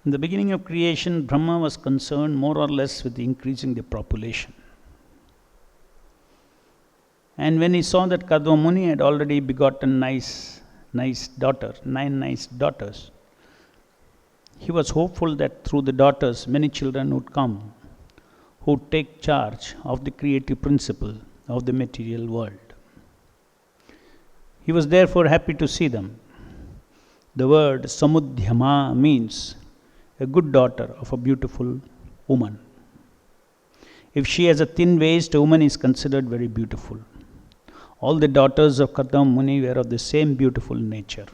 In the beginning of creation, Brahma was concerned more or less with increasing the population. And when he saw that Kardama Muni had already begotten nine nice daughters, he was hopeful that through the daughters many children would come who would take charge of the creative principle of the material world. He was therefore happy to see them. The word Samudhyama means a good daughter of a beautiful woman. If she has a thin waist, a woman is considered very beautiful. All the daughters of Kardama Muni were of the same beautiful nature.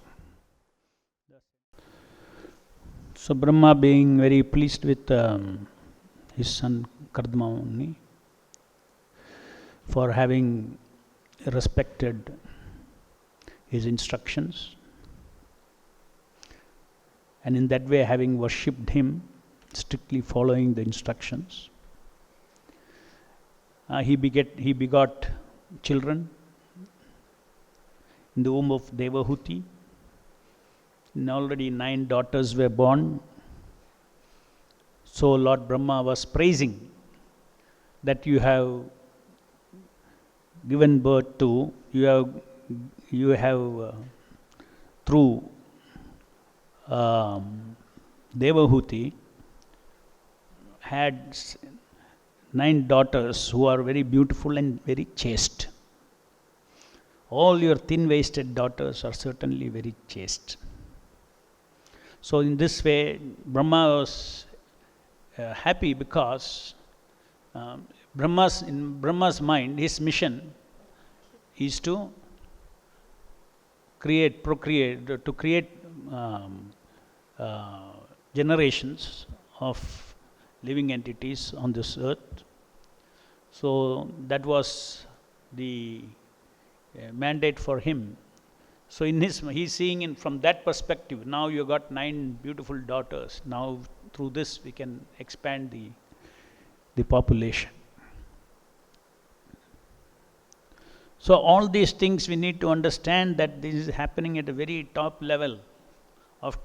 So Brahma, being very pleased with his son Kardama Muni for having respected his instructions, and in that way having worshipped him, strictly following the instructions, he begot children in the womb of Devahuti, and already 9 daughters were born. So Lord Brahma was praising that you have given birth to, you have through Devahuti had 9 daughters who are very beautiful and very chaste. All your thin-waisted daughters are certainly very chaste. So in this way, Brahma was happy because in Brahma's mind, his mission is to create generations of living entities on this earth. So that was the mandate for him. So he's seeing in from that perspective. Now you got 9 beautiful daughters. Now through this we can expand the population. So all these things we need to understand that this is happening at a very top level of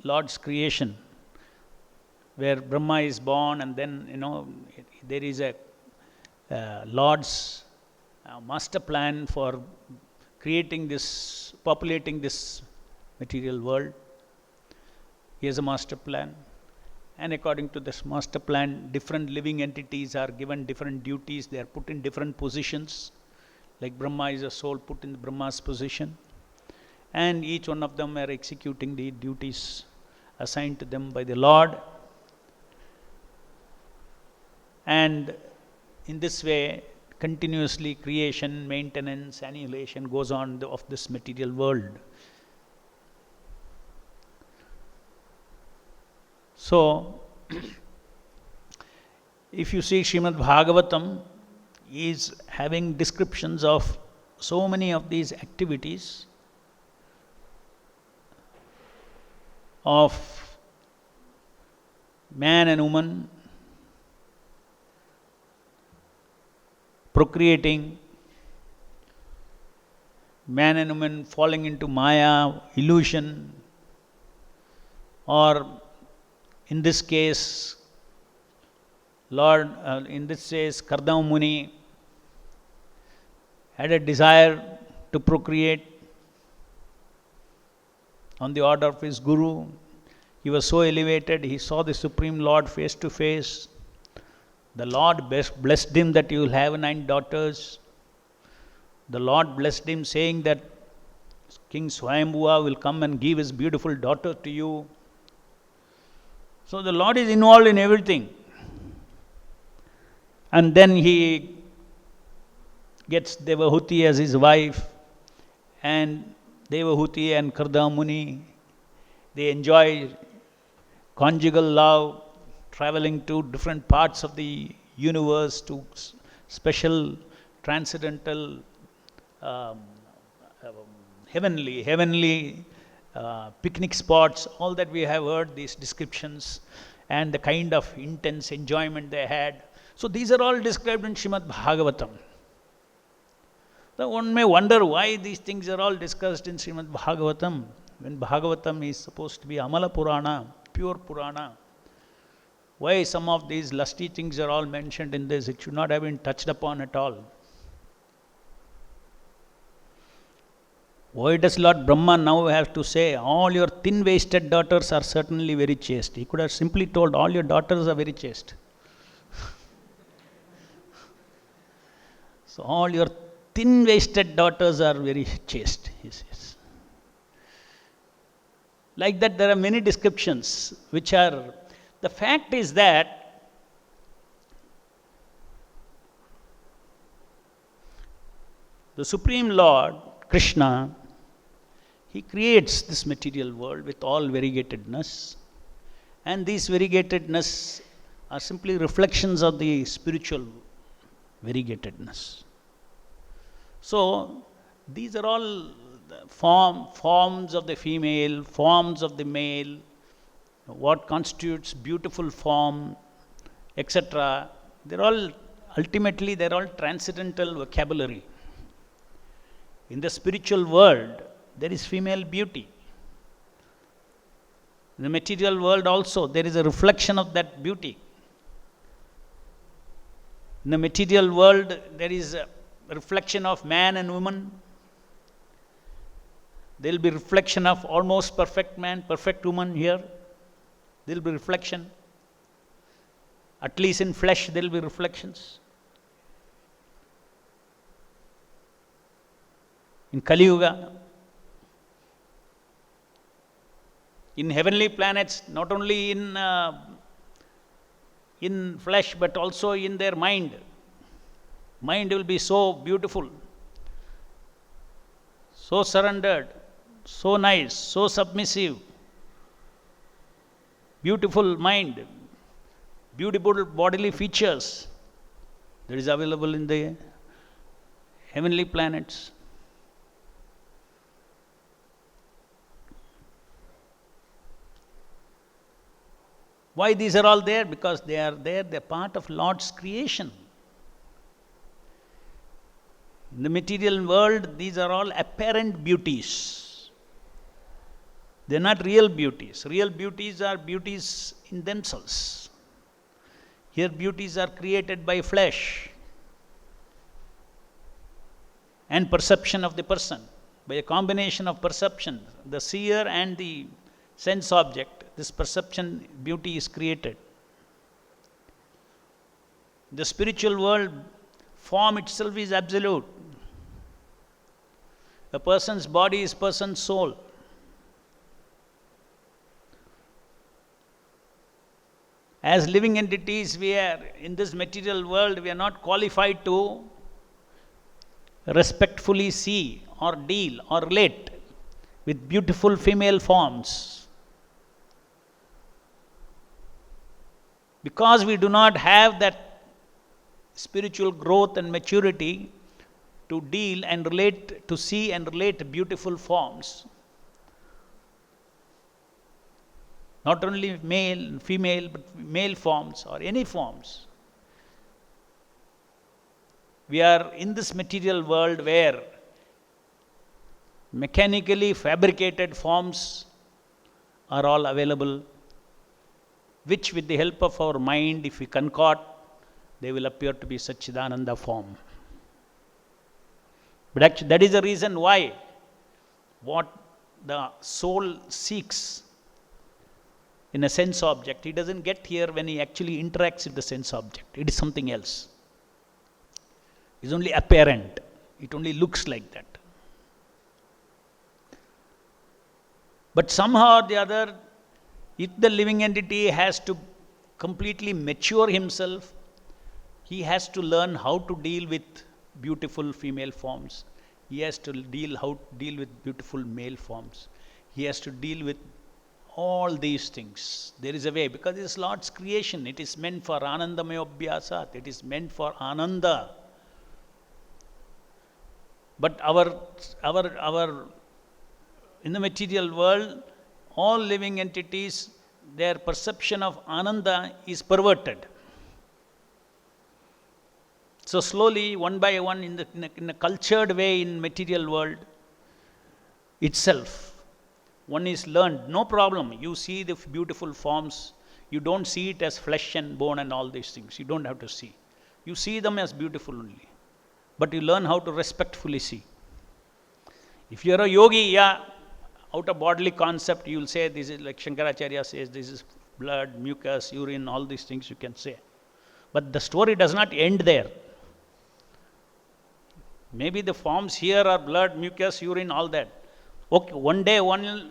Lord's creation, where Brahma is born, and then there is a Lord's master plan for populating this material world. He has a master plan, and according to this master plan, different living entities are given different duties. They are put in different positions. Like Brahma is a soul put in Brahma's position, and each one of them are executing the duties assigned to them by the Lord. And in this way, continuously creation, maintenance, annihilation goes on of this material world. So, if you see Srimad Bhagavatam is having descriptions of so many of these activities of man and woman procreating, man and woman falling into Maya, illusion, or in this case, Kardama Muni had a desire to procreate on the order of his Guru. He was so elevated, he saw the Supreme Lord face to face. The Lord blessed him that you will have 9 daughters. The Lord blessed him, saying that King Swayambhuva will come and give his beautiful daughter to you. So the Lord is involved in everything. And then he gets Devahuti as his wife, and Devahuti and Kardama Muni, they enjoy conjugal love, traveling to different parts of the universe, to special transcendental heavenly picnic spots. All that we have heard these descriptions, and the kind of intense enjoyment they had. So these are all described in Srimad Bhagavatam. So one may wonder why these things are all discussed in Srimad Bhagavatam, when Bhagavatam is supposed to be Amala Purana, pure Purana. Why some of these lusty things are all mentioned in this? It should not have been touched upon at all. Why does Lord Brahma now have to say, all your thin-waisted daughters are certainly very chaste? He could have simply told, all your daughters are very chaste. So all your thin-waisted daughters are very chaste, he says. Like that, there are many descriptions which are. The fact is that the Supreme Lord, Krishna, he creates this material world with all variegatedness, and these variegatedness are simply reflections of the spiritual variegatedness. So these are all the forms of the female, forms of the male, what constitutes beautiful form, etc. They're all ultimately transcendental vocabulary. In the spiritual world, there is female beauty. In the material world also, there is a reflection of that beauty. In the material world, there is a reflection of man and woman. There will be reflection of almost perfect man, perfect woman here. There will be reflection. At least in flesh, there will be reflections. In Kali Yuga, in heavenly planets, not only in flesh but also in their mind. Mind will be so beautiful, so surrendered, so nice, so submissive. Beautiful mind, beautiful bodily features that is available in the heavenly planets. Why these are all there? Because they are there, they are part of Lord's creation. In the material world, these are all apparent beauties. They are not real beauties. Real beauties are beauties in themselves. Here, beauties are created by flesh and perception of the person. By a combination of perception, the seer and the sense object, this perception beauty is created. The spiritual world, form itself is absolute. A person's body is person's soul. As living entities, we are in this material world, we are not qualified to respectfully see or deal or relate with beautiful female forms. Because we do not have that spiritual growth and maturity to deal and relate, to see and relate beautiful forms. Not only male, female, but male forms or any forms. We are in this material world where mechanically fabricated forms are all available, which with the help of our mind, if we concord, they will appear to be Satchidananda form. But actually, that is the reason why what the soul seeks in a sense object, he doesn't get here when he actually interacts with the sense object. It is something else. It is only apparent. It only looks like that. But somehow or the other, if the living entity has to completely mature himself, he has to learn how to deal with beautiful female forms. He has to how to deal with beautiful male forms. He has to deal with all these things. There is a way, because it is Lord's creation. It is meant for Anandamaya Abhyasat. It is meant for Ananda. But our in the material world, all living entities, their perception of Ananda is perverted. So slowly, one by one, in a cultured way in material world itself, One is learned, no problem. You see the beautiful forms. You don't see it as flesh and bone and all these things. You don't have to see. You see them as beautiful only. But you learn how to respectfully see. If you are a yogi, yeah, out of bodily concept, you will say this is like Shankaracharya says, this is blood, mucus, urine, all these things you can say. But the story does not end there. Maybe the forms here are blood, mucus, urine, all that. Okay, one day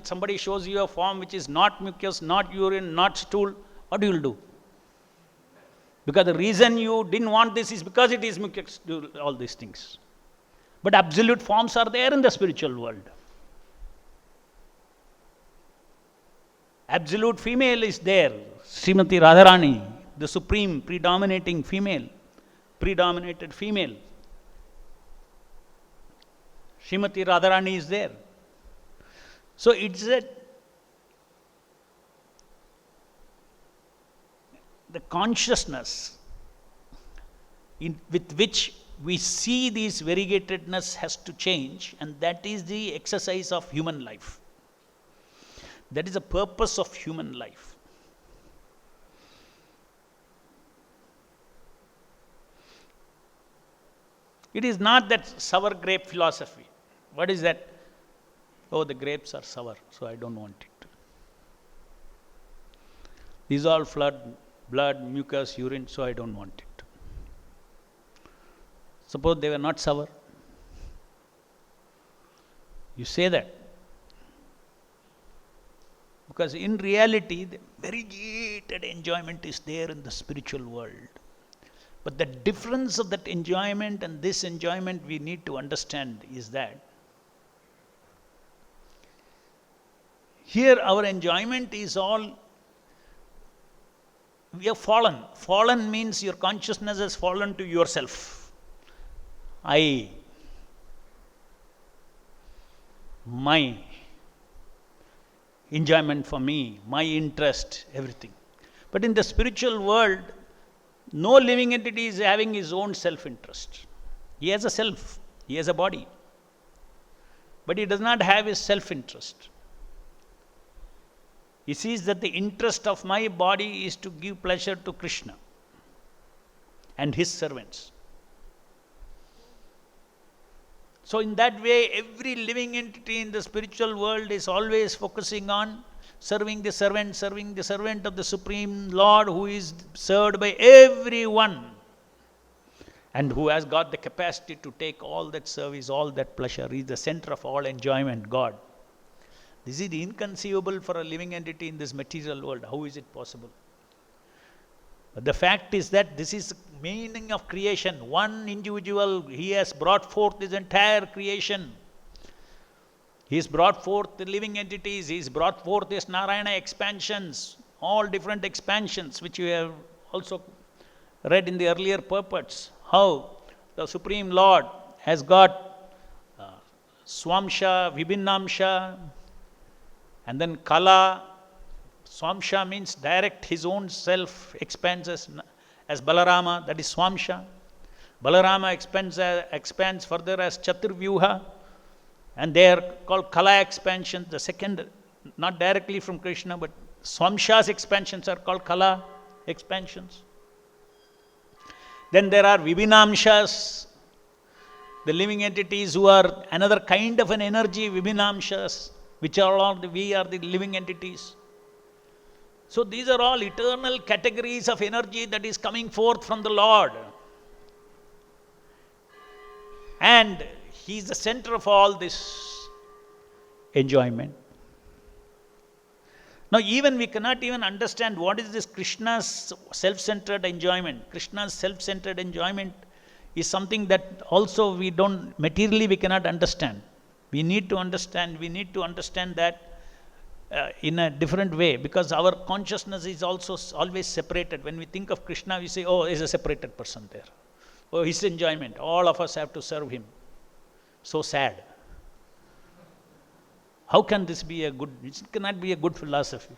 somebody shows you a form which is not mucus, not urine, not stool, what you will do? Because the reason you didn't want this is because it is mucus, all these things. But absolute forms are there in the spiritual world. Absolute female is there, Srimati Radharani, the supreme predominating female, predominated female. Srimati Radharani is there. So it's the consciousness with which we see this variegatedness has to change, and that is the exercise of human life. That is the purpose of human life. It is not that sour grape philosophy. What is that? Oh, the grapes are sour, so I don't want it. These are all blood, mucus, urine, so I don't want it. Suppose they were not sour. You say that. Because in reality, the variegated enjoyment is there in the spiritual world. But the difference of that enjoyment and this enjoyment we need to understand is that here our enjoyment is all, we have fallen. Fallen means your consciousness has fallen to yourself. I, my enjoyment for me, my interest, everything. But in the spiritual world, no living entity is having his own self-interest. He has a self, he has a body. But he does not have his self-interest. He sees that the interest of my body is to give pleasure to Krishna and his servants. So in that way, every living entity in the spiritual world is always focusing on serving the servant of the Supreme Lord, who is served by everyone and who has got the capacity to take all that service, all that pleasure. He is the center of all enjoyment, God. This is inconceivable for a living entity in this material world. How is it possible? But the fact is that this is the meaning of creation. One individual, he has brought forth his entire creation. He has brought forth the living entities. He has brought forth his Narayana expansions, all different expansions, which we have also read in the earlier purports. How the Supreme Lord has got Swamsha, Vibhinnamsha, and then Kala. Swamsha means direct, his own self expands as Balarama, that is Swamsha. Balarama expands further as Chaturvyuha, and they are called Kala expansions, the second, not directly from Krishna, but Swamsha's expansions are called Kala expansions. Then there are Vibhinamshas, the living entities who are another kind of an energy, Vibhinamshas, which are all we are the living entities. So these are all eternal categories of energy that is coming forth from the Lord. And he is the center of all this enjoyment. Now even we cannot even understand what is this Krishna's self-centered enjoyment. Krishna's self-centered enjoyment is something that also we don't, materially we cannot understand. We need to understand that in a different way, because our consciousness is also always separated. When we think of Krishna, we say, oh, he's a separated person there. Oh, his enjoyment. All of us have to serve him. So sad. How can this be it cannot be a good philosophy.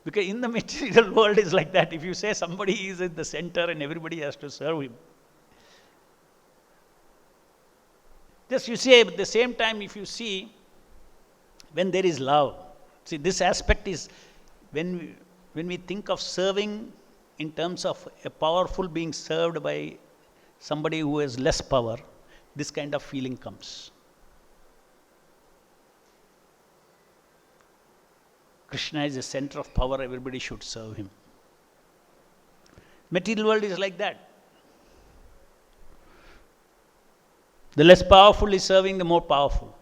Because in the material world is like that. If you say somebody is at the center and everybody has to serve him. Just you say, at the same time, if you see, when there is love. See, this aspect is when we think of serving in terms of a powerful being served by somebody who has less power, this kind of feeling comes. Krishna is the center of power, everybody should serve him. Material world is like that. The less powerful is serving the more powerful.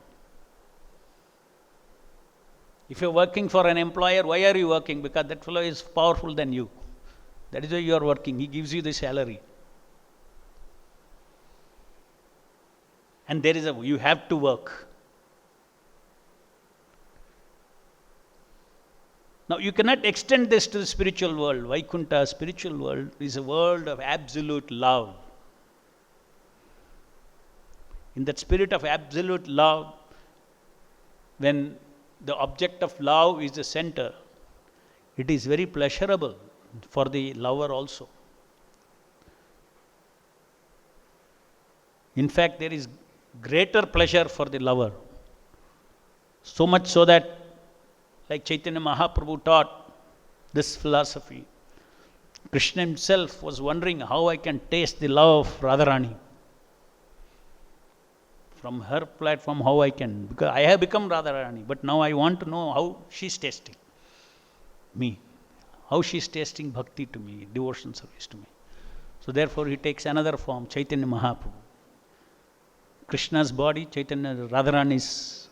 If you're working for an employer, why are you working? Because that fellow is powerful than you. That is why you are working. He gives you the salary. And you have to work. Now you cannot extend this to the spiritual world. Vaikuntha, spiritual world, is a world of absolute love. In that spirit of absolute love, when the object of love is the center, it is very pleasurable for the lover also. In fact, there is greater pleasure for the lover. So much so that, like Chaitanya Mahaprabhu taught this philosophy, Krishna himself was wondering how I can taste the love of Radharani. From her platform, how I can, because I have become Radharani, but now I want to know how she's tasting me, how she's tasting bhakti to me, devotion service to me. So therefore he takes another form, Chaitanya Mahaprabhu. Krishna's body, Chaitanya, Radharani's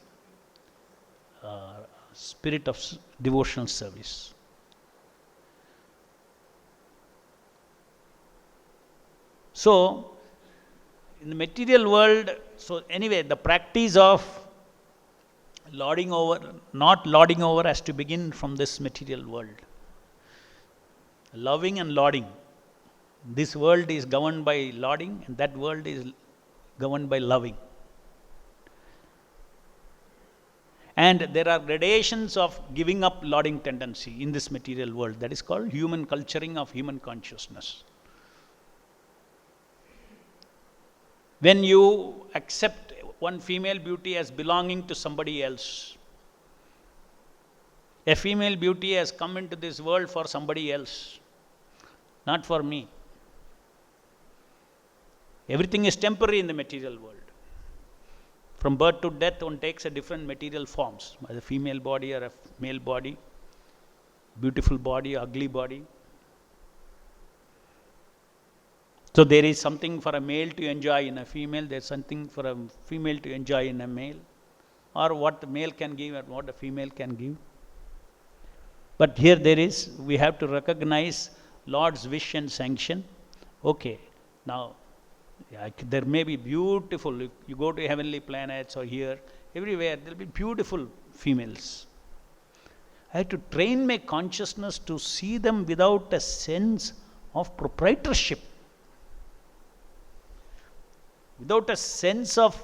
spirit of devotional service. So, in the material world, so anyway, the practice of not lording over has to begin from this material world. Loving and lauding. This world is governed by lauding, and that world is governed by loving. And there are gradations of giving up lauding tendency in this material world. That is called human culturing of human consciousness. When you accept one female beauty as belonging to somebody else, a female beauty has come into this world for somebody else, not for me. Everything is temporary in the material world. From birth to death, one takes a different material forms, a female body or a male body, beautiful body, ugly body. So there is something for a male to enjoy in a female, there is something for a female to enjoy in a male, or what the male can give and what the female can give. But here we have to recognize Lord's wish and sanction. Okay, now there may be beautiful, if you go to heavenly planets or here, everywhere there will be beautiful females. I have to train my consciousness to see them without a sense of proprietorship. Without a sense of,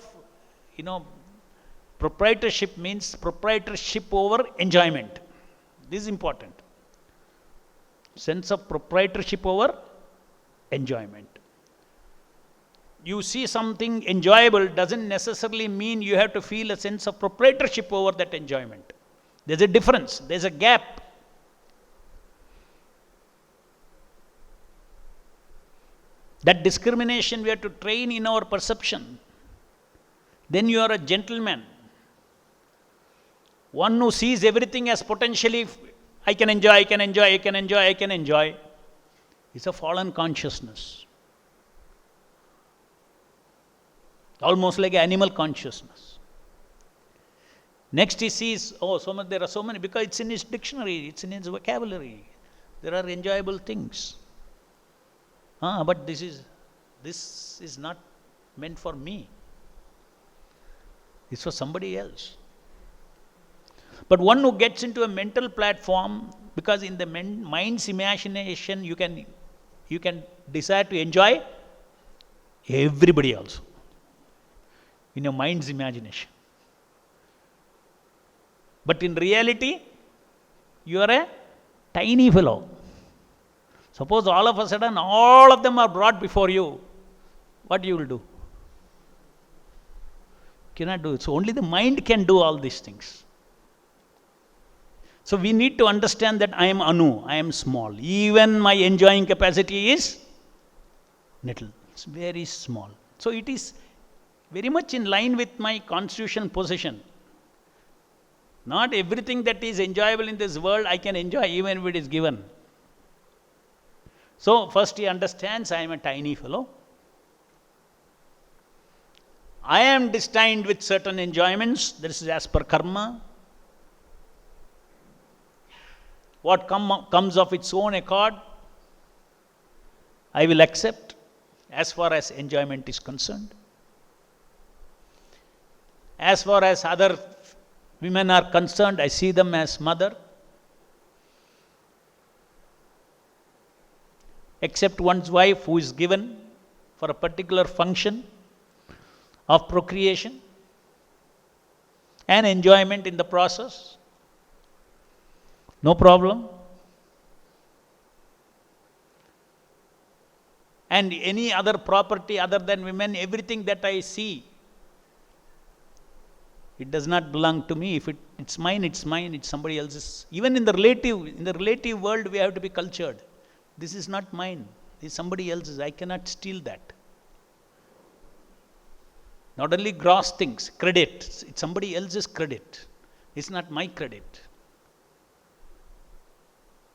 proprietorship means proprietorship over enjoyment. This is important. Sense of proprietorship over enjoyment. You see something enjoyable doesn't necessarily mean you have to feel a sense of proprietorship over that enjoyment. There's a difference, there's a gap. That discrimination we have to train in our perception. Then you are a gentleman. One who sees everything as potentially, I can enjoy, I can enjoy, I can enjoy, I can enjoy. It's a fallen consciousness. Almost like animal consciousness. Next he sees, there are so many, because it's in his dictionary, it's in his vocabulary. There are enjoyable things. But this is not meant for me. It's for somebody else. But one who gets into a mental platform, because in the mind's imagination you can desire to enjoy everybody also. In your mind's imagination. But in reality, you are a tiny fellow. Suppose all of a sudden, all of them are brought before you. What you will do? Cannot do it. So only the mind can do all these things. So we need to understand that I am Anu, I am small. Even my enjoying capacity is little, it's very small. So it is very much in line with my constitutional position. Not everything that is enjoyable in this world I can enjoy even if it is given. So first he understands I am a tiny fellow. I am destined with certain enjoyments. This is as per karma. What comes of its own accord, I will accept as far as enjoyment is concerned. As far as other women are concerned, I see them as mother. Except one's wife who is given for a particular function of procreation and enjoyment in the process. No problem. And any other property other than women, everything that I see, it does not belong to me. If it's mine, it's mine, it's somebody else's. Even in the relative world, we have to be cultured. This is not mine, this is somebody else's. I cannot steal that. Not only gross things, credit, it's somebody else's credit. It's not my credit.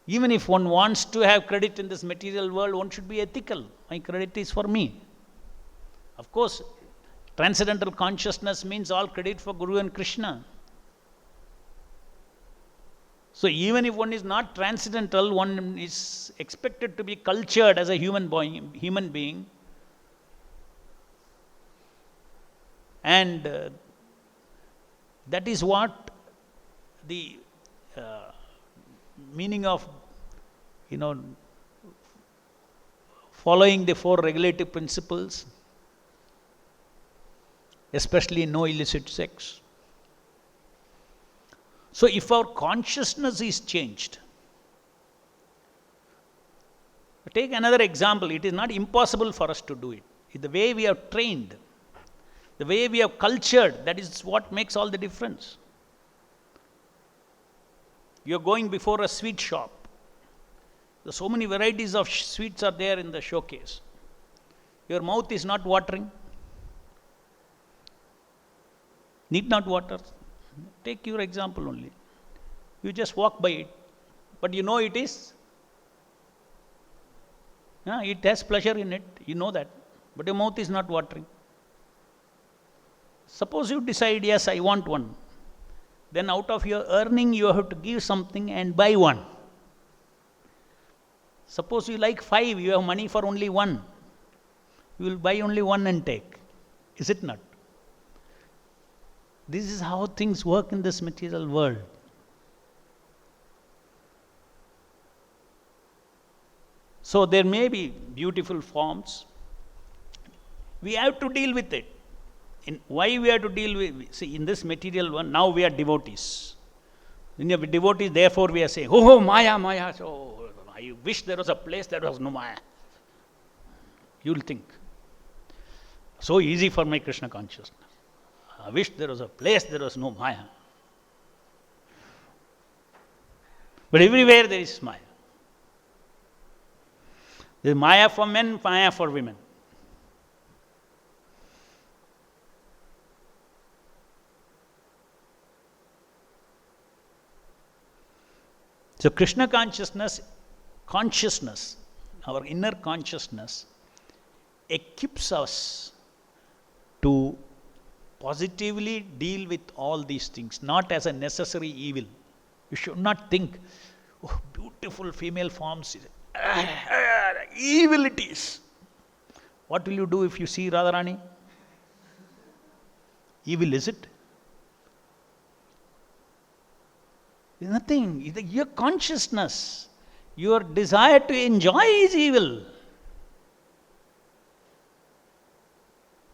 Even if one wants to have credit in this material world, one should be ethical. My credit is for me. Of course, transcendental consciousness means all credit for Guru and Krishna. So even if one is not transcendental, one is expected to be cultured as a human being. And that is what the meaning of, following the 4 regulative principles, especially no illicit sex. So if our consciousness is changed, take another example. It is not impossible for us to do it. The way we are trained, the way we are cultured, that is what makes all the difference. You are going before a sweet shop. There's so many varieties of sweets are there in the showcase. Your mouth is not watering. Need not water. Take your example only. You just walk by it, but you know it is. It has pleasure in it. You know that, but your mouth is not watering. Suppose you decide, yes, I want one. Then out of your earning, you have to give something and buy one. Suppose you like 5, you have money for only 1. You will buy only 1 and take. Is it not? This is how things work in this material world. So there may be beautiful forms. We have to deal with it. Why we have to deal with? See, in this material one, now we are devotees. When you are devotees, therefore we are saying, oh, Maya, Maya. So I wish there was a place that was no Maya. You will think. So easy for my Krishna consciousness. I wish there was a place there was no Maya. But everywhere there is Maya. There is Maya for men, Maya for women. So Krishna consciousness, our inner consciousness, equips us to positively deal with all these things, not as a necessary evil. You should not think, oh, beautiful female forms, evil it is. What will you do if you see Radharani? Evil is it? Nothing. Your consciousness, your desire to enjoy is evil.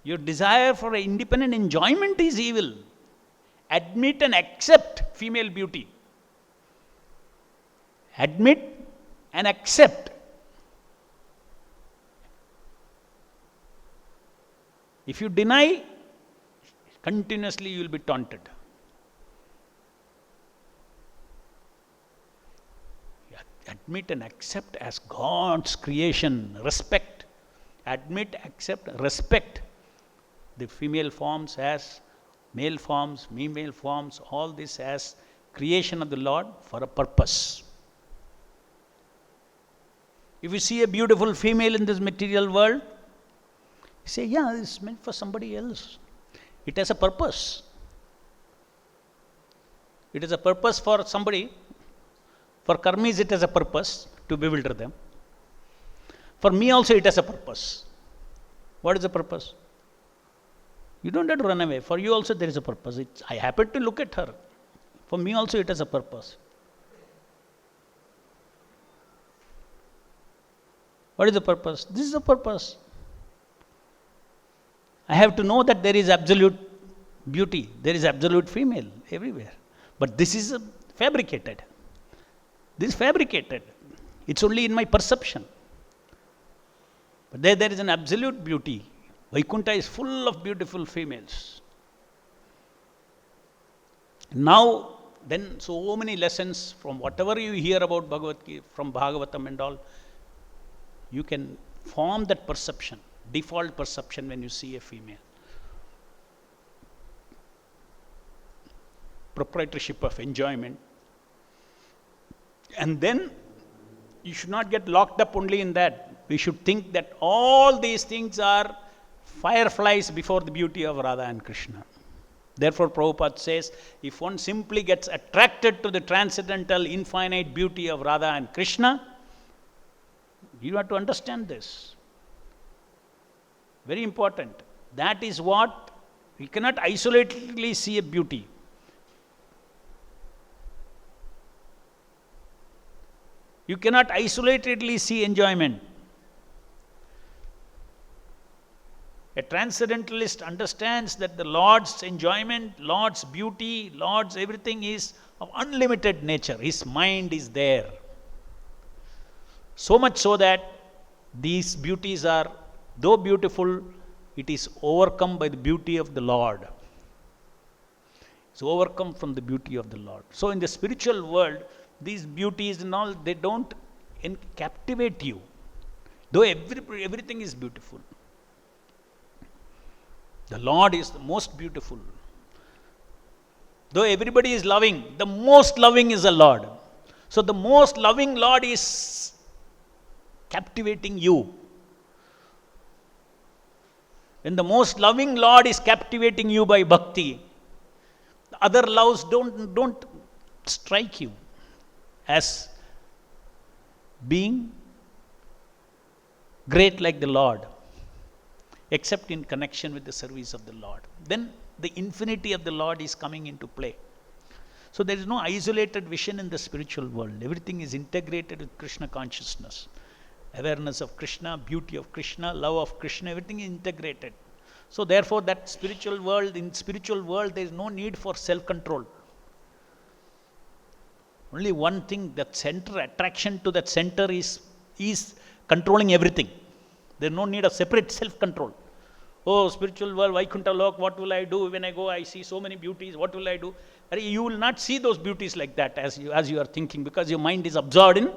Your desire for independent enjoyment is evil. Admit and accept female beauty. Admit and accept. If you deny, continuously you will be taunted. admit and accept as God's creation. Respect. Admit, accept, respect the female forms as male forms, female forms, all this as creation of the Lord for a purpose. If you see a beautiful female in this material world, you say, yeah, this is meant for somebody else. It has a purpose. It is a purpose for somebody. For karmis, it has a purpose to bewilder them. For me also, it has a purpose. What is the purpose? You don't have to run away. For you also, there is a purpose. I happen to look at her. For me also, it has a purpose. What is the purpose? This is the purpose. I have to know that there is absolute beauty. There is absolute female everywhere. But this is fabricated. This is fabricated. It's only in my perception. But there is an absolute beauty. Vaikuntha is full of beautiful females. Now, then so many lessons from whatever you hear about Bhagavad Gita, from Bhagavatam and all, you can form that perception, default perception when you see a female. Proprietorship of enjoyment. And then you should not get locked up only in that. We should think that all these things are fireflies before the beauty of Radha and Krishna. Therefore, Prabhupada says, if one simply gets attracted to the transcendental, infinite beauty of Radha and Krishna, you have to understand this. Very important. That is what, we cannot isolatedly see a beauty. You cannot isolatedly see enjoyment. A transcendentalist understands that the Lord's enjoyment, Lord's beauty, Lord's everything is of unlimited nature. His mind is there. So much so that these beauties are, though beautiful, it is overcome by the beauty of the Lord. It's overcome from the beauty of the Lord. So in the spiritual world, these beauties and all, they don't captivate you. Though everything is beautiful. The Lord is the most beautiful. Though everybody is loving, the most loving is the Lord. So the most loving Lord is captivating you. When the most loving Lord is captivating you by bhakti, the other loves don't strike you as being great like the Lord, except in connection with the service of the Lord. Then the infinity of the Lord is coming into play. So there is no isolated vision in the spiritual world. Everything is integrated with Krishna consciousness. Awareness of Krishna, beauty of Krishna, love of Krishna, everything is integrated. So therefore that spiritual world, in spiritual world there is no need for self-control. Only one thing, that center, attraction to that center is controlling everything. There is no need of separate self-control. Oh, spiritual world, Vaikuntha Lok, what will I do? When I go, I see so many beauties, what will I do? You will not see those beauties like that as you are thinking, because your mind is absorbed in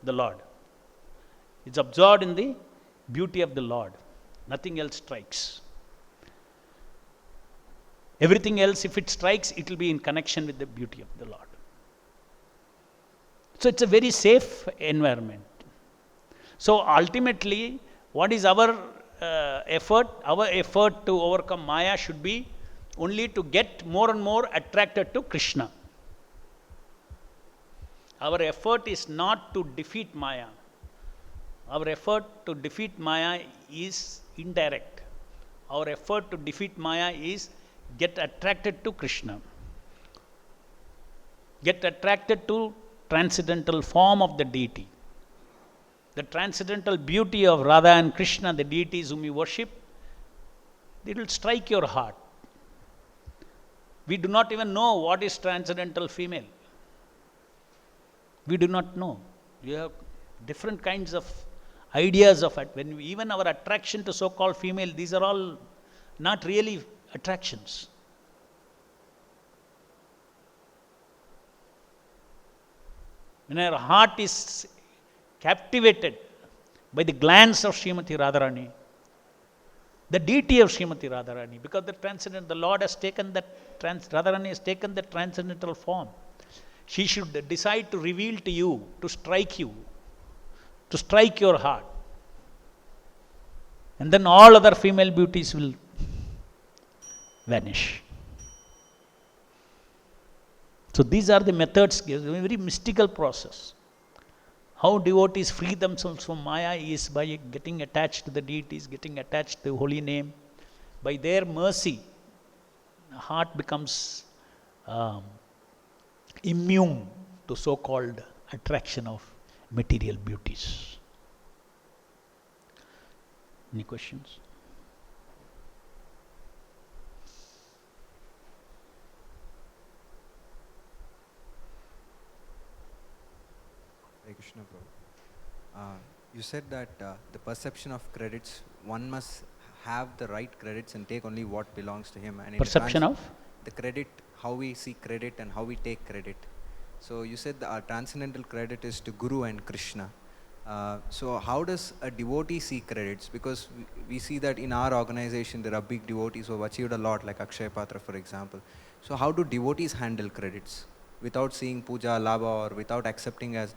the Lord. It's absorbed in the beauty of the Lord. Nothing else strikes. Everything else, if it strikes, it will be in connection with the beauty of the Lord. So it's a very safe environment. So ultimately, what is our effort? Our effort to overcome Maya should be only to get more and more attracted to Krishna. Our effort is not to defeat Maya. Our effort to defeat Maya is indirect. Our effort to defeat Maya is get attracted to Krishna. Get attracted to transcendental form of the deity. The transcendental beauty of Radha and Krishna, the deities whom you worship, it will strike your heart. We do not even know what is transcendental female. We do not know. We have different kinds of ideas of it. When even our attraction to so-called female, these are all not really attractions. when our heart is captivated by the glance of Srimati Radharani, the deity of Srimati Radharani, because the Lord has taken that, Radharani has taken that transcendental form. She should decide to reveal to you, to strike your heart. And then all other female beauties will vanish. So these are the methods, a very mystical process. How devotees free themselves from Maya is by getting attached to the deities, getting attached to the holy name. By their mercy, the heart becomes immune to so-called attraction of material beauties. Any questions? Hare Krishna, Prabhu. You said that the perception of credits, one must have the right credits and take only what belongs to him. And Perception of? The credit, how we see credit and how we take credit. So you said our transcendental credit is to Guru and Krishna. So how does a devotee see credits? Because we see that in our organization there are big devotees who have achieved a lot, like Akshay Patra, for example. So how do devotees handle credits without seeing puja, labha, or without accepting as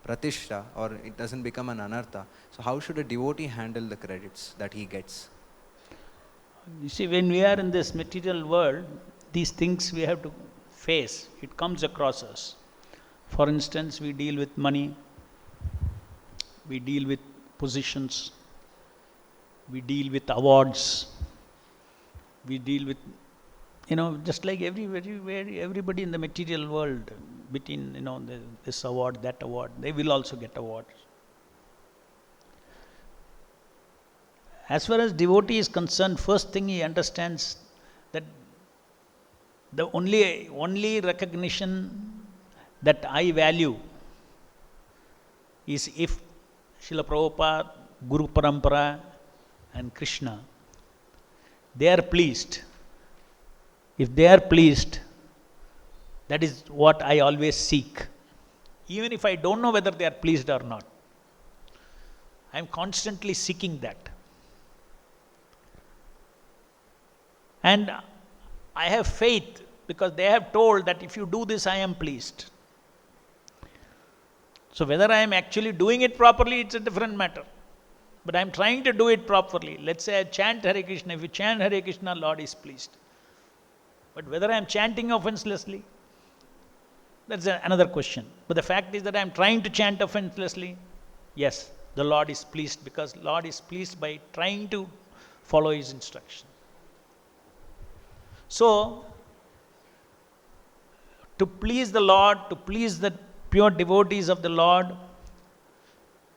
pratishta, or it doesn't become an anartha? So how should a devotee handle the credits that he gets? You see, when we are in this material world, these things we have to face. It comes across us. For instance, we deal with money, we deal with positions, we deal with awards, we deal with, just like everybody in the material world, between, this award, that award, they will also get awards. As far as devotee is concerned, first thing he understands that the only recognition that I value is if Srila Prabhupada, Guru Parampara and Krishna, they are pleased. If they are pleased, that is what I always seek. Even if I don't know whether they are pleased or not, I am constantly seeking that. And I have faith because they have told that if you do this, I am pleased. So whether I am actually doing it properly, it's a different matter. But I am trying to do it properly. Let's say I chant Hare Krishna. If you chant Hare Krishna, Lord is pleased. But whether I am chanting offenselessly, that's another question. But the fact is that I am trying to chant offenselessly. Yes, the Lord is pleased, because Lord is pleased by trying to follow His instruction. So, to please the Lord, to please the pure devotees of the Lord,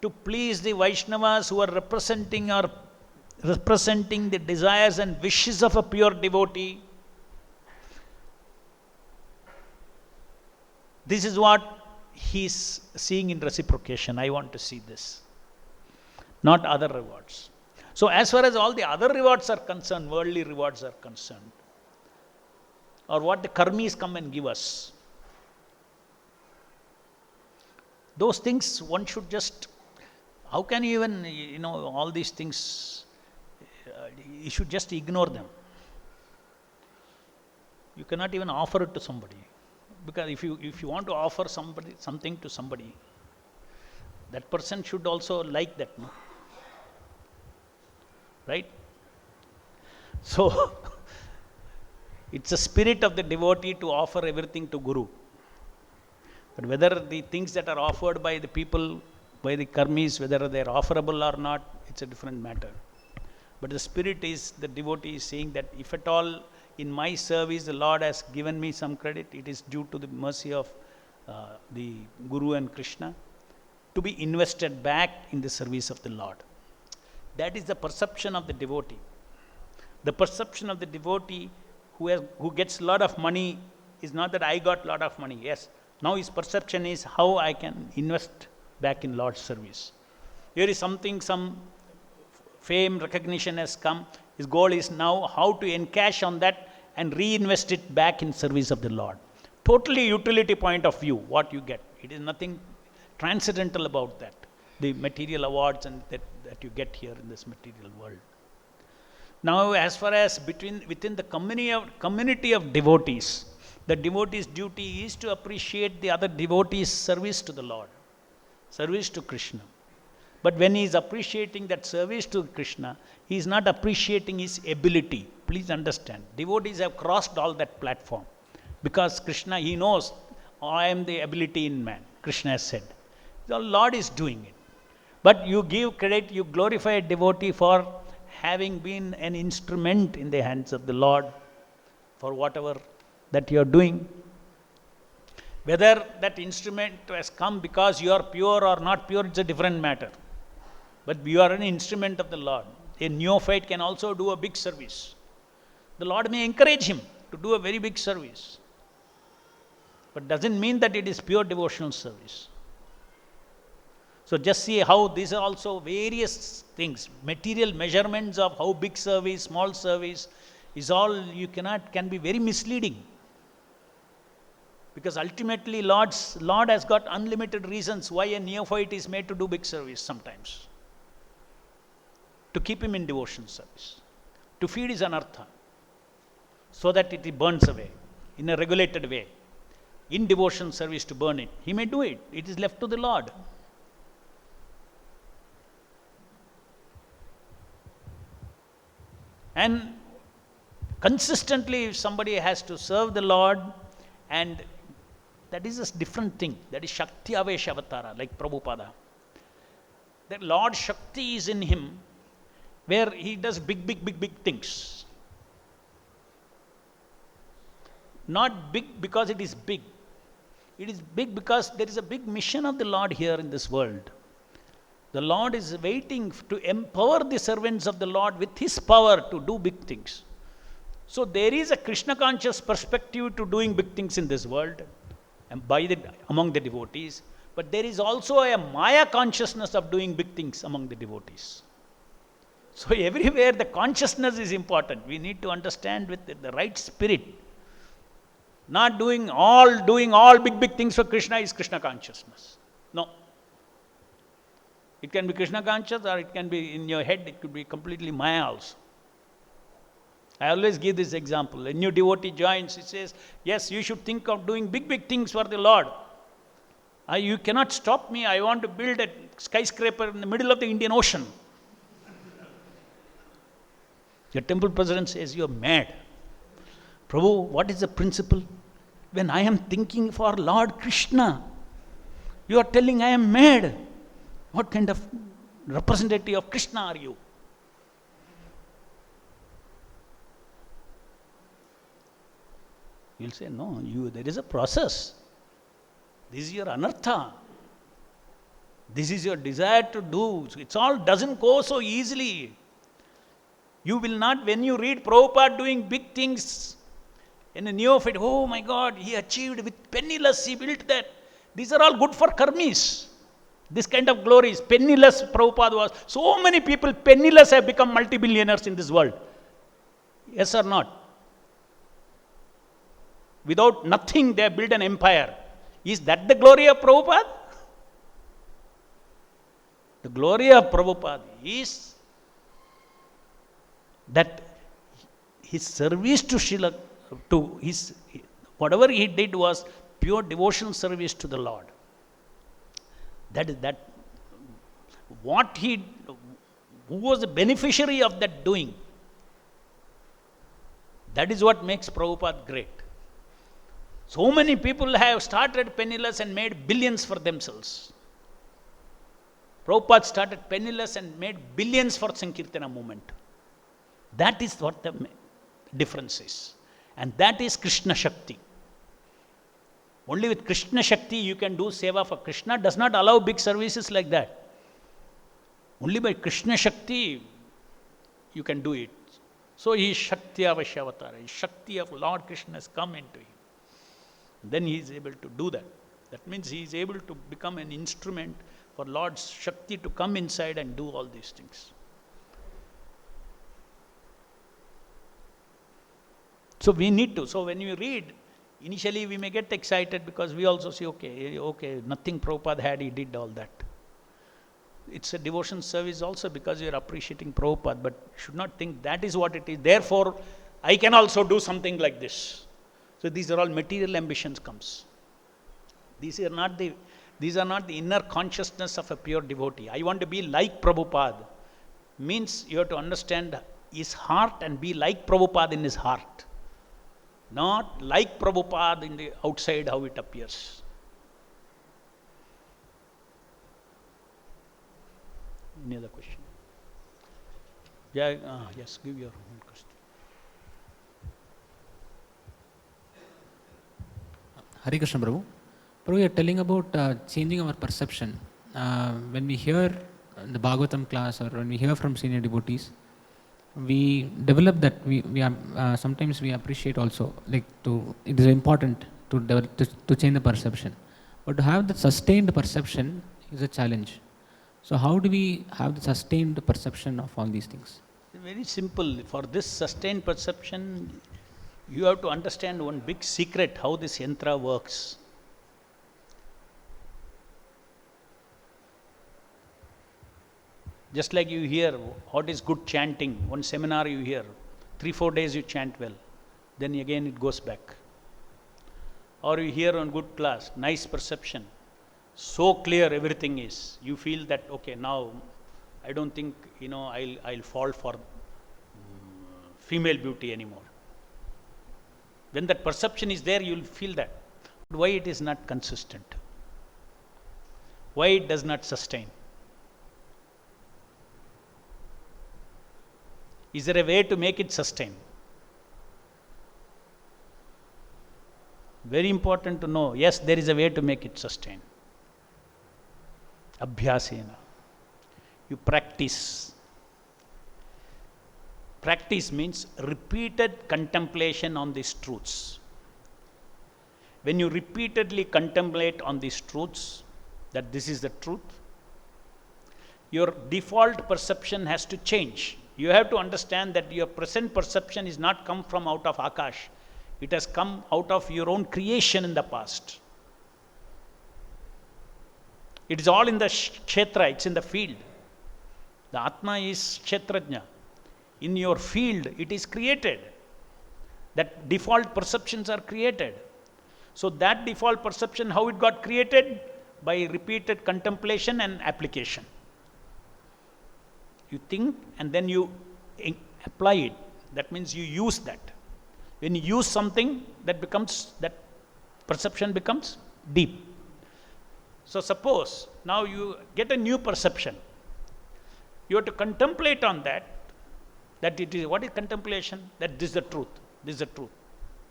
to please the Vaishnavas who are representing the desires and wishes of a pure devotee, this is what he is seeing in reciprocation. I want to see this, not other rewards. So as far as all the other rewards are concerned, worldly rewards are concerned, or what the karmis come and give us, those things one should just, how can you even, all these things, you should just ignore them. You cannot even offer it to somebody. Because if you want to offer something to somebody, that person should also like that, no? Right? So, it's a spirit of the devotee to offer everything to Guru. But whether the things that are offered by the people, by the karmis, whether they are offerable or not, it's a different matter. But the spirit is, the devotee is saying that if at all in my service the Lord has given me some credit, it is due to the mercy of the Guru and Krishna, to be invested back in the service of the Lord. That is the perception of the devotee. The perception of the devotee who gets a lot of money is not that I got a lot of money. Yes, now his perception is how I can invest back in Lord's service. Here is something, some fame, recognition has come. His goal is now how to encash on that and reinvest it back in service of the Lord. Totally utility point of view, what you get. It is nothing transcendental about that, the material awards and that you get here in this material world. Now, as far as within the community of devotees, the devotee's duty is to appreciate the other devotees' service to the Lord, service to Krishna. But when he is appreciating that service to Krishna, he is not appreciating his ability. Please understand, devotees have crossed all that platform. Because Krishna, he knows, I am the ability in man, Krishna has said. The Lord is doing it. But you give credit, you glorify a devotee for having been an instrument in the hands of the Lord for whatever that you are doing. Whether that instrument has come because you are pure or not pure, it's a different matter. But you are an instrument of the Lord. A neophyte can also do a big service. The Lord may encourage him to do a very big service. But doesn't mean that it is pure devotional service. So just see how these are also various things, material measurements of how big service, small service is all can be very misleading. Because ultimately Lord has got unlimited reasons why a neophyte is made to do big service sometimes. To keep him in devotion service. To feed his anartha. So that it burns away in a regulated way. In devotion service to burn it. He may do it. It is left to the Lord. And consistently, if somebody has to serve the Lord, and that is a different thing. That is Shakti Avesha Avatara, like Prabhupada. The Lord Shakti is in him, where he does big things. Not big because it is big. It is big because there is a big mission of the Lord here in this world. The Lord is waiting to empower the servants of the Lord with His power to do big things. So there is a Krishna conscious perspective to doing big things in this world and among the devotees. But there is also a Maya consciousness of doing big things among the devotees. So everywhere the consciousness is important. We need to understand with the right spirit. Not doing all big things for Krishna is Krishna consciousness. No. It can be Krishna conscious or it can be in your head, it could be completely Maya also. I always give this example. A new devotee joins, he says, yes, you should think of doing big things for the Lord. You cannot stop me, I want to build a skyscraper in the middle of the Indian Ocean. Your temple president says, you are mad. Prabhu, what is the principle? When I am thinking for Lord Krishna, you are telling I am mad. What kind of representative of Krishna are you? You'll say, no, there is a process. This is your anartha. This is your desire to do. It all doesn't go so easily. You will not, when you read Prabhupada doing big things, in a neophyte, oh my God, he achieved with penniless, he built that. These are all good for karmis. This kind of glories, penniless Prabhupada was. So many people penniless have become multi-billionaires in this world. Yes or not? Without nothing, they have built an empire. Is that the glory of Prabhupada? The glory of Prabhupada is that his service to Srila, whatever he did was pure devotional service to the Lord. Who was the beneficiary of that doing? That is what makes Prabhupada great. So many people have started penniless and made billions for themselves. Prabhupada started penniless and made billions for Sankirtana movement. That is what the difference is. And that is Krishna Shakti. Only with Krishna Shakti you can do seva for Krishna. Does not allow big services like that. Only by Krishna Shakti you can do it. So he is Shakti Avashavatara. Shakti of Lord Krishna has come into him. Then he is able to do that. That means he is able to become an instrument for Lord's Shakti to come inside and do all these things. So we need to. So when you read Initially we may get excited because we also say, okay, nothing Prabhupada had, he did all that. It's a devotion service also because you're appreciating Prabhupada, but you should not think that is what it is. Therefore, I can also do something like this. So these are all material ambitions comes. These are not the inner consciousness of a pure devotee. I want to be like Prabhupada. Means you have to understand his heart and be like Prabhupada in his heart. Not like Prabhupada in the outside how it appears. Any other question? Yeah, yes, give your own question. Hare Krishna Prabhu. Prabhu, you are telling about changing our perception. When we hear the Bhagavatam class or when we hear from senior devotees, we develop that. Sometimes we appreciate also. It is important to change the perception, but to have the sustained perception is a challenge. So how do we have the sustained perception of all these things? Very simple. For this sustained perception, you have to understand one big secret how this yantra works. Just like you hear what is good chanting, one seminar you hear, 3-4 days you chant well, then again it goes back. Or you hear one good class, nice perception, so clear everything is, you feel that okay, now I don't think I'll fall for female beauty anymore. When that perception is there, you'll feel that. But why it is not consistent? Why it does not sustain? Is there a way to make it sustain? Very important to know. Yes, there is a way to make it sustain. Abhyasena. You practice. Practice means repeated contemplation on these truths. When you repeatedly contemplate on these truths, that this is the truth, your default perception has to change. You have to understand that your present perception is not come from out of Akash. It has come out of your own creation in the past. It is all in the kshetra, it's in the field. The Atma is kshetrajna. In your field, it is created. That default perceptions are created. So that default perception, how it got created? By repeated contemplation and application. You think and then you apply it. That means you use that. When you use something, that perception becomes deep. So suppose now you get a new perception. You have to contemplate on that it is, what is contemplation? That this is the truth. This is the truth.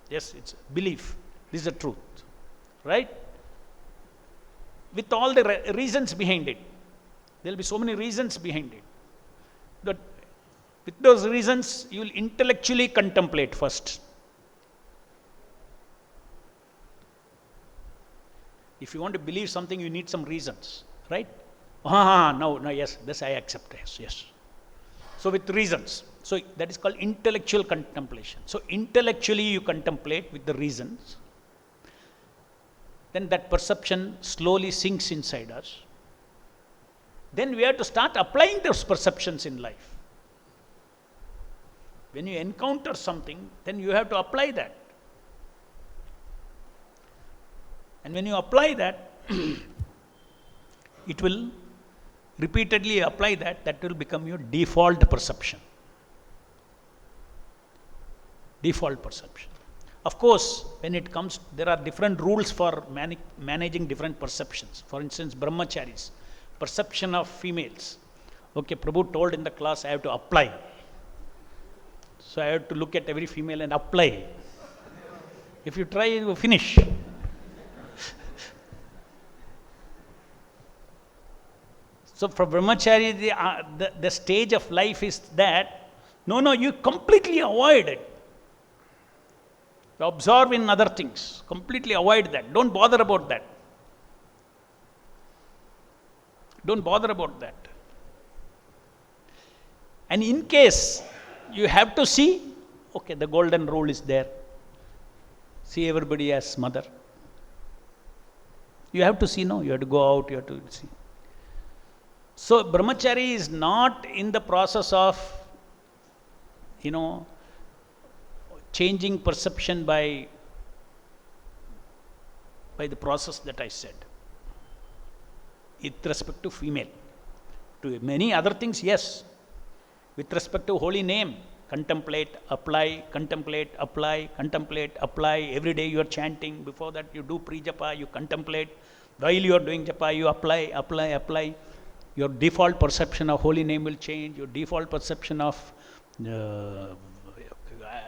Yes, it's belief. This is the truth. Right? With all the reasons behind it. There will be so many reasons behind it. But with those reasons, you will intellectually contemplate first. If you want to believe something, you need some reasons, right? No, yes, this I accept, yes. So with reasons. So that is called intellectual contemplation. So intellectually you contemplate with the reasons. Then that perception slowly sinks inside us. Then we have to start applying those perceptions in life. When you encounter something, then you have to apply that. And when you apply that, it will repeatedly apply that will become your default perception. Default perception. Of course, when it comes, there are different rules for managing different perceptions. For instance, brahmacharis, perception of females. Okay, Prabhu told in the class I have to apply. So I have to look at every female and apply. If you try, you finish. So for brahmachari, the stage of life is that, no, you completely avoid it. You absorb in other things. Completely avoid that. Don't bother about that. Don't bother about that. And in case you have to see, okay, the golden rule is there. See everybody as mother. You have to see, no? You have to go out, you have to see. So brahmachari is not in the process of, changing perception by the process that I said. With respect to female. To many other things, yes. With respect to holy name, contemplate, apply, contemplate, apply, contemplate, apply. Every day you are chanting. Before that you do pre-japa, you contemplate. While you are doing japa, you apply, apply, apply. Your default perception of holy name will change. Your default perception of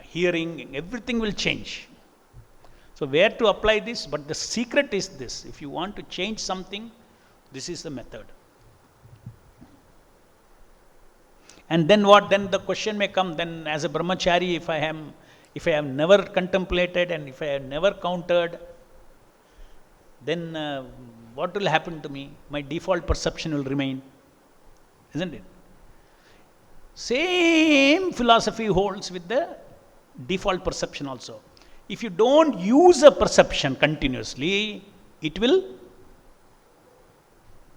hearing, everything will change. So where to apply this? But the secret is this. If you want to change something, this is the method. And then what? Then the question may come, then as a brahmachari, if I have never contemplated and if I have never countered, then what will happen to me? My default perception will remain. Isn't it? Same philosophy holds with the default perception also. If you don't use a perception continuously, it will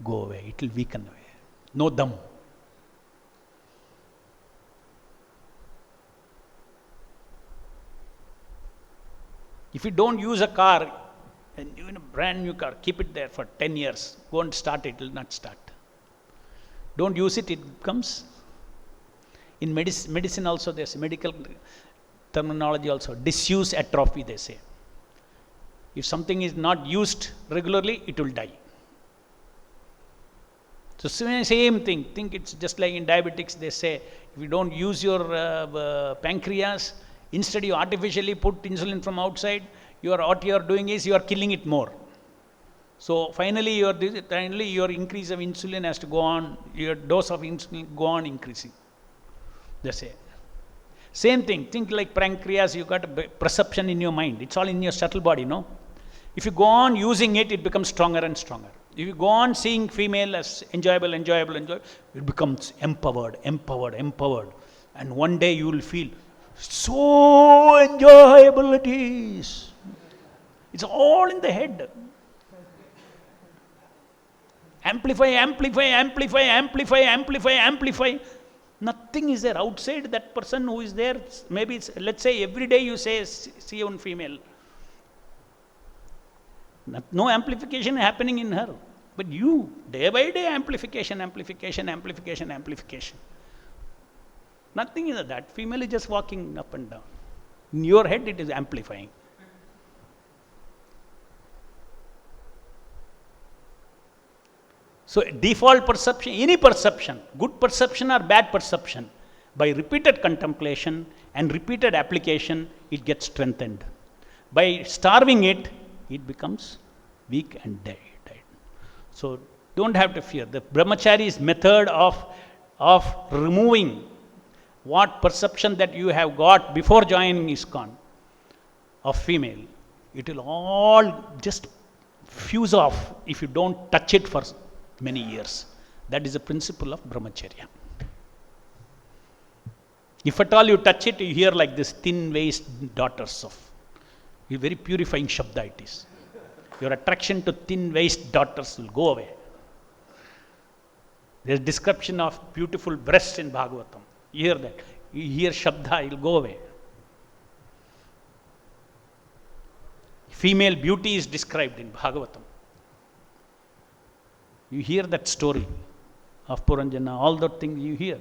go away, it will weaken away. No dam. If you don't use a car, and even a brand new car, keep it there for 10 years, go and start it, it will not start. Don't use it, it becomes. In medicine also, there's medical terminology also, disuse atrophy, they say. If something is not used regularly, it will die. So same thing. Think it's just like in diabetics, they say, if you don't use your pancreas, instead you artificially put insulin from outside, what you are doing is you are killing it more. So finally your increase of insulin has to go on, your dose of insulin go on increasing. They say. Same thing, think like pancreas, you got a perception in your mind. It's all in your subtle body, no? If you go on using it, it becomes stronger and stronger. If you go on seeing female as enjoyable, it becomes empowered. And one day you will feel, so enjoyable it is. It's all in the head. Amplify. Nothing is there outside that person who is there. Maybe let's say every day you say, see one female. No amplification happening in her. But you, day by day, amplification. Nothing is that. Female is just walking up and down. In your head, it is amplifying. So default perception, any perception, good perception or bad perception, by repeated contemplation and repeated application, it gets strengthened. By starving it, it becomes weak and dead. So don't have to fear. The brahmachari's method of removing what perception that you have got before joining ISKCON of female, it will all just fuse off if you don't touch it for many years. That is the principle of brahmacharya. If at all you touch it, you hear like this thin-waist daughters of. A very purifying shabda it is. Your attraction to thin-waist daughters will go away. There is description of beautiful breasts in Bhagavatam. You hear that. You hear shabda, it will go away. Female beauty is described in Bhagavatam. You hear that story of Puranjana, all the things you hear.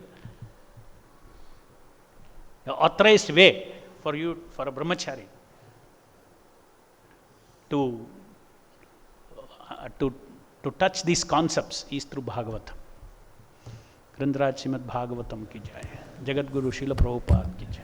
The authorized way for you, for a brahmachari, to touch these concepts is through Bhagavatam. Grantaraj Srimad Bhagavatam ki jai. Jagat Guru Srila Prabhupada ki jai.